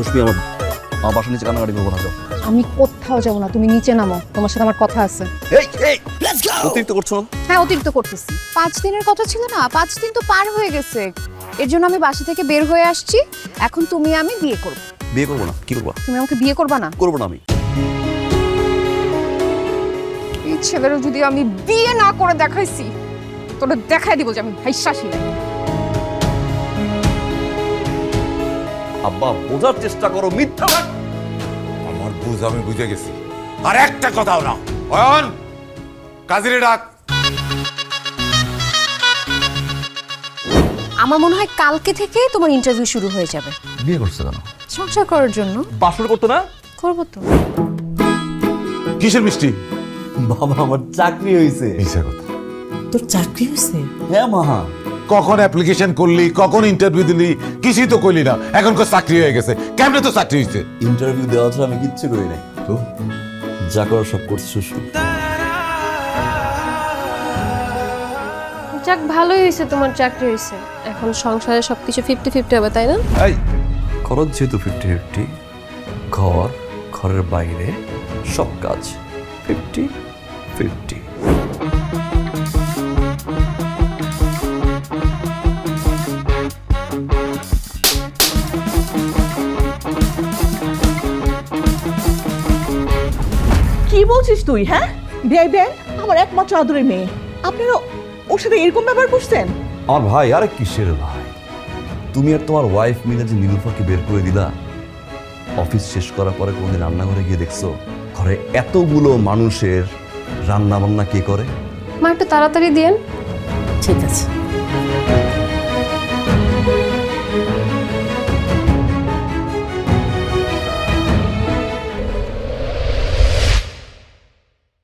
সুস্মি আমার বাসার নিচে কান্নাকাটি করবো না। আমি কোথাও যাবো না, তুমি নিচে নামো, তোমার সাথে আমার কথা আছে। অতিরিক্ত করছো না? হ্যাঁ, অতিরিক্ত করতেছি। 5 দিনের কথা ছিল না, 5 দিন তো পার হয়ে গেছে। এর জন্য আমি বাসা থেকে বের হয়ে আসছি। এখন তুমি আমি বিয়ে করব। বিয়ে করবো না? কি করবো? তুমি আমাকে বিয়ে করবা না? করবো না আমি। এই ছেলেরও যদি আমি বিয়ে না করে দেখাইছি, তোরা দেখাই দিব যে আমি ভাইশ্বাসী নাই। আব্বা বোঝার চেষ্টা করো, মিথ্যা। আমার বুঝ আমি বুঝে গেছি। আর একটা কথাও না। অয়ন, কাজিরে ডাক। আমার মনে হয় কালকে থেকে তোমার ইন্টারভিউ শুরু হয়ে যাবে। বিয়ে করছো কেন? সংসার করার জন্য। বাসর করতো না? করবো তো। কিসের মিষ্টি? বাবা আমার চাকরি হয়েছে। মিশা কথা। তোর চাকরি হয়েছে? হ্যাঁ মা। কখন অ্যাপ্লিকেশন করলি, কখন ইন্টারভিউ দিলি, কিছুই তো কইলি না। এখন কো চাকরি হয়ে গেছে। কেমনে তো চাকরি হয়েছে? ইন্টারভিউ দেওয়া ছাড়া আমি কিচ্ছু করি নাই। তো যা করার সব করছে সুস্মি। যাক, ভালোই হয়েছে তোমার চাকরি হয়েছে। এখন সংসারে সবকিছু 50-50 হবে, তাই না? এই খরচ যেহেতু 50-50, ঘর ঘরের বাইরে সব কাজ 50-50। কি বলছিস তুই? হ্যাঁ, বেআই বেআই আমার একমাত্র আদরের মেয়ে, আপনারা ওর সাথে এরকম ব্যবহার করছেন? আমার ভাই, আরে কিসের ভাই? তুমি আর তোমার ওয়াইফ মিলে যে নীলুফাকে বের করে দিলা, অফিস শেষ করার পরে কোনদিন রান্নাঘরে গিয়ে দেখছো ঘরে এতগুলো মানুষের রান্না বান্না কে করে? মা একটু তাড়াতাড়ি দিয়েন। ঠিক আছে।